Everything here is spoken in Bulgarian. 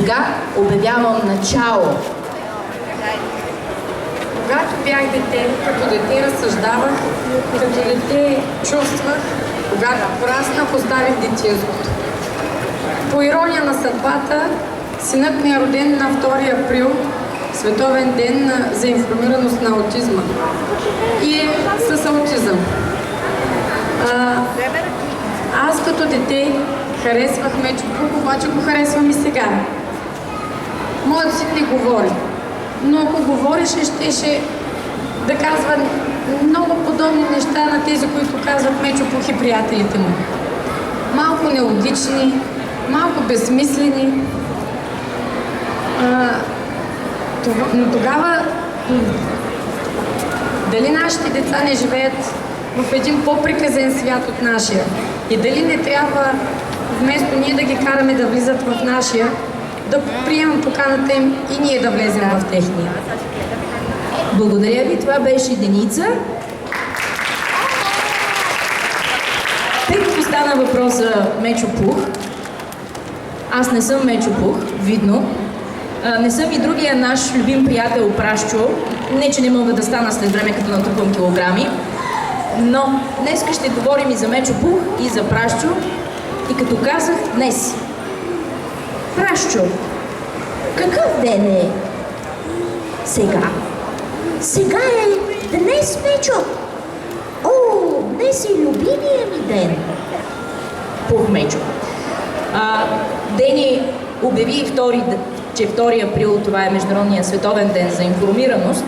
Сега обявявам начало. Когато бях дете, като дете разсъждавах, като дете чувствах, когато пораснах, оставих детинството. По ирония на съдбата, синът ми е роден на 2 април, Световен ден за информираност на аутизма. И е с аутизъм. Аз като дете харесвах Мечо Пух, обаче го харесвам и сега. Моят син не говори, но ако говореше, щеше да казва много подобни неща на тези, които казват Мечо Пух и приятелите му. Малко нелогични, малко безсмислени. Но тогава дали нашите деца не живеят в един по-приказен свят от нашия и дали не трябва вместо ние да ги караме да влизат в нашия, да приемам поканата им и ние да влезем в техния. Благодаря ви, това беше Деница. Тъй като стана въпроса Мечо Пух, аз не съм Мечо Пух, видно. Не съм и другия наш любим приятел Прашчо. Не, че не мога да стана след време, като натрупвам килограми. Но днес ще говорим и за Мечо Пух, и за Прашчо. И като казах днес. Прашчо, какъв ден е сега? Сега е днес, Мечо. О, днес е любимия ми ден. Пух Мечо. Дени обяви че 2 април това е Международния световен ден за информираност.